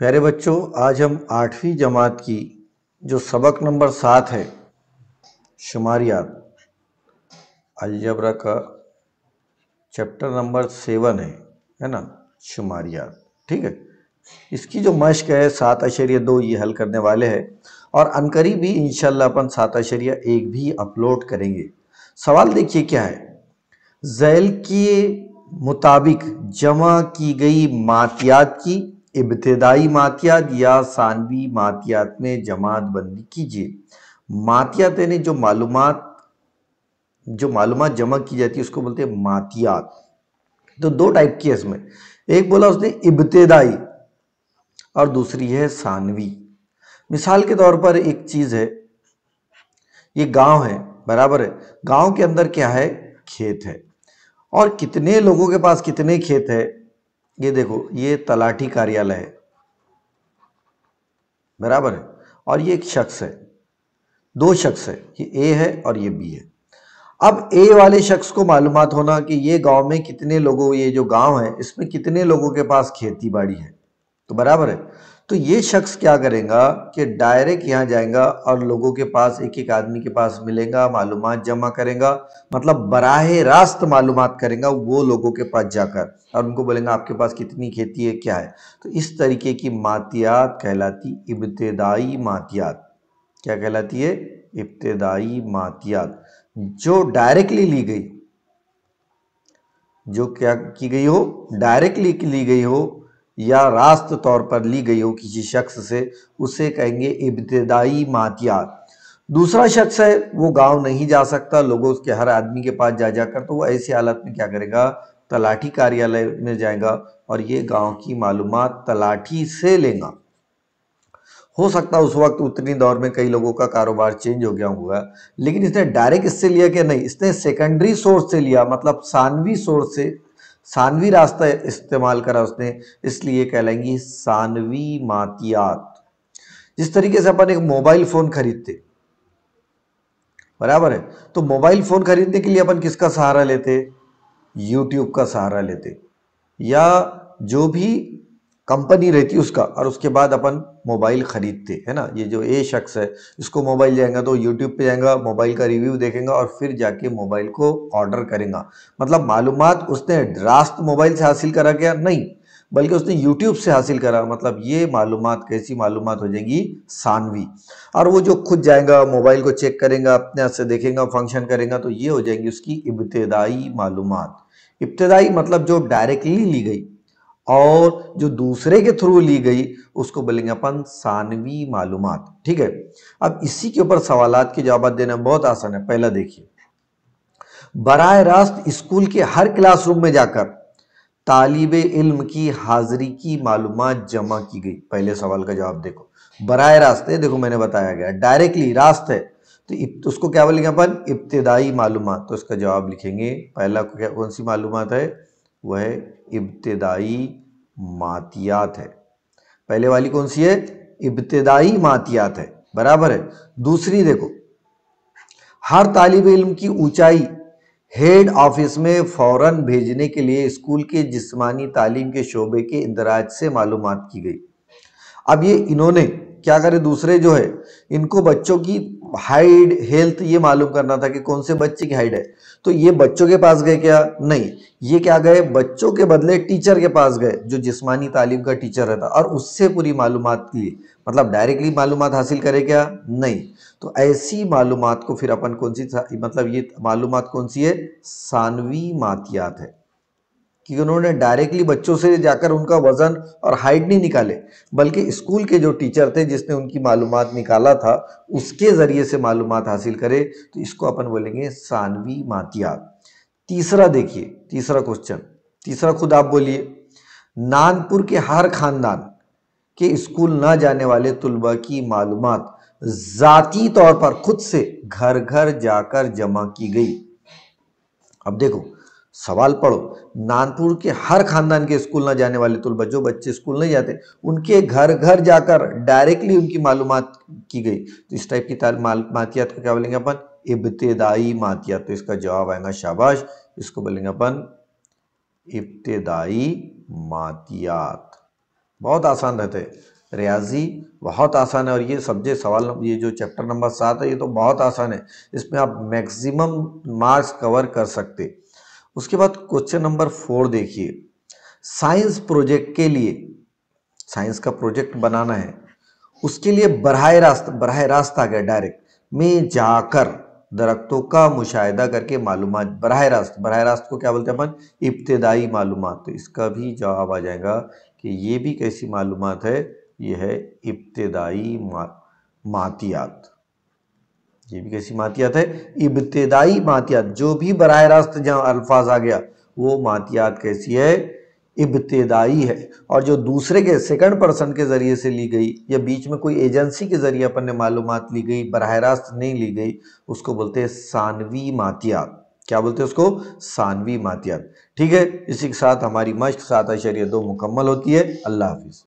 प्यारे बच्चों, आज हम 8वीं जमात की जो सबक नंबर 7 है, शुमारियात, अलजबरा का चैप्टर नंबर 7 है ना, शुमारियात। ठीक है, इसकी जो मश्क है 7.2 ये हल करने वाले हैं और अनकरीब भी इंशाल्लाह अपन 7.1 भी अपलोड करेंगे। सवाल देखिए क्या है। झैल के मुताबिक जमा की गई मातियात की इब्तिदाई मातियात या सानवी मातियात में जमात बंदी कीजिए। मातियात यानी जो मालूमात जमा की जाती है उसको बोलते हैं मातियात। तो दो टाइप की है इसमें, एक बोला उसने इब्तिदाई और दूसरी है सानवी। मिसाल के तौर पर एक चीज है, ये गांव है, बराबर है। गांव के अंदर क्या है, खेत है। और कितने लोगों के पास कितने खेत है, ये देखो, ये तलाठी कार्यालय है, बराबर है। और ये एक शख्स है, दो शख्स है, ये ए है और ये बी है। अब ए वाले शख्स को मालूमात होना कि ये गांव में कितने लोगों, ये जो गांव है इसमें कितने लोगों के पास खेती बाड़ी है, तो बराबर है। तो ये शख्स क्या करेगा कि डायरेक्ट यहाँ जाएगा और लोगों के पास, एक एक आदमी के पास मिलेगा, मालूमात जमा करेगा, मतलब बराहे रास्त मालूमात करेगा वो लोगों के पास जाकर, और उनको बोलेगा आपके पास कितनी खेती है, क्या है। तो इस तरीके की मातियात कहलाती इब्तिदाई मातियात। क्या कहलाती है? इब्तिदाई मातियात, जो डायरेक्टली ली गई, जो क्या की गई हो, डायरेक्टली ली गई हो या रास्त तौर पर ली गई हो किसी शख्स से, उसे कहेंगे इब्तिदाई मातियात। दूसरा शख्स है, वो गांव नहीं जा सकता, लोगों के हर आदमी के पास जा जाकर, तो वो ऐसी हालत में क्या करेगा, तलाठी कार्यालय में जाएगा और ये गांव की मालूमात तलाठी से लेगा। हो सकता है उस वक्त उतनी दौर में कई लोगों का कारोबार चेंज हो गया होगा, लेकिन इसने डायरेक्ट इससे लिया कि नहीं, इसने सेकेंडरी सोर्स से लिया, मतलब सानवी सोर्स से, सानवी रास्ता इस्तेमाल करा उसने, इसलिए कहलाएंगी सानवी मातियात। जिस तरीके से अपन एक मोबाइल फोन खरीदते, बराबर है, तो मोबाइल फोन खरीदने के लिए अपन किसका सहारा लेते? यूट्यूब का सहारा लेते, या जो भी कंपनी रहती है उसका, और उसके बाद अपन मोबाइल खरीदते, है ना। ये जो ए शख्स है, इसको मोबाइल जाएगा तो यूट्यूब पे जाएगा, मोबाइल का रिव्यू देखेगा और फिर जाके मोबाइल को ऑर्डर करेगा। मतलब मालूमात उसने रास्त मोबाइल से हासिल करा क्या? नहीं, बल्कि उसने यूट्यूब से हासिल करा। मतलब ये मालूमात कैसी मालूमात हो जाएगी? सानवी। और वो जो खुद जाएगा, मोबाइल को चेक करेगा, अपने हाथ से देखेगा, फंक्शन करेगा, तो ये हो जाएगी उसकी इब्तिदाई मालूमात। इब्तिदाई मतलब जो डायरेक्टली ली गई, और जो दूसरे के थ्रू ली गई उसको बोलेंगे अपन सानवी मालूमात। ठीक है, अब इसी के ऊपर सवालात के जवाब देना बहुत आसान है। पहला देखिए, बराह रास्त स्कूल के हर क्लासरूम में जाकर तालिबे इल्म की हाजिरी की मालूमात जमा की गई। पहले सवाल का जवाब देखो, बराह रास्त है, देखो मैंने बताया गया डायरेक्टली रास्त है, तो उसको क्या बोलेंगे अपन? इब्तिदाई मालूमात। तो इसका जवाब लिखेंगे, पहला कौन सी मालूमात है? वह इब्तिदाई मातियात है। पहले वाली कौन सी है? इब्तिदाई मातियात है, बराबर है। दूसरी देखो, हर तालिब इल्म की ऊंचाई हेड ऑफिस में फौरन भेजने के लिए स्कूल के जिस्मानी तालीम के शोबे के इंदराज से मालूमात की गई। अब ये इन्होंने क्या करे, दूसरे जो है, इनको बच्चों की हाइट, हेल्थ ये मालूम करना था कि कौन से बच्चे की हाइट है, तो ये बच्चों के पास गए क्या? नहीं, ये क्या गए, बच्चों के बदले टीचर के पास गए, जो जिस्मानी तालीम का टीचर रहता, और उससे पूरी मालूमात ली। मतलब डायरेक्टली मालूमात हासिल करे क्या? नहीं। तो ऐसी मालूमात को फिर अपन कौन सी, मतलब ये मालूमात कौन सी है? सानवी मातियात है, कि उन्होंने डायरेक्टली बच्चों से जाकर उनका वजन और हाइट नहीं निकाले, बल्कि स्कूल के जो टीचर थे जिसने उनकी मालूमात निकाला था, उसके जरिए से मालूमात हासिल करे, तो इसको अपन बोलेंगे सानवी मातियात। तीसरा देखिए, तीसरा क्वेश्चन, तीसरा खुद आप बोलिए, नानपुर के हर खानदान के स्कूल न जाने वाले तुलबा की मालूमात जाती तौर पर खुद से घर घर जाकर जमा की गई। अब देखो, सवाल पढ़ो, नानपुर के हर खानदान के स्कूल ना जाने वाले तुलबा, जो बच्चे स्कूल नहीं जाते, उनके घर घर जाकर डायरेक्टली उनकी मालूमात की गई। तो इस टाइप की मातियात को क्या बोलेंगे अपन? इब्तिदाई मातियात। तो इसका जवाब आएगा शाबाश, इसको बोलेंगे अपन इब्तिदाई मातियात। बहुत आसान रहते हैं। रियाजी बहुत आसान है, और ये सब्जेक्ट सवाल ये जो चैप्टर नंबर 7 है ये तो बहुत आसान है, इसमें आप मैक्सिमम मार्क्स कवर कर सकते। उसके बाद क्वेश्चन नंबर 4 देखिए, साइंस प्रोजेक्ट के लिए, साइंस का प्रोजेक्ट बनाना है, उसके लिए बराह रास्त आ गया डायरेक्ट में जाकर दरख्तों का मुशाहिदा करके मालूमात, बराह रास्त को क्या बोलते हैं अपन, इब्तिदाई मालूमात। तो इसका भी जवाब आ जाएगा कि ये भी कैसी मालूमात है, ये है इब्तिदाई मातियात। ये भी कैसी मातियात है, इब्तिदाई मातियात। जो भी बराह रास्त जहाँ अल्फाज आ गया वो मातियात कैसी है, इब्तिदाई है। और जो दूसरे के सेकंड पर्सन के जरिए से ली गई या बीच में कोई एजेंसी के जरिए अपन ने मालूमात ली गई, बराह रास्त नहीं ली गई, उसको बोलते हैं सानवी मातियात। क्या बोलते हैं उसको, सानवी मातियात। ठीक है, इसी के साथ हमारी मश्क 7 अशरिया 2 मुकम्मल होती है। अल्लाह हाफिज।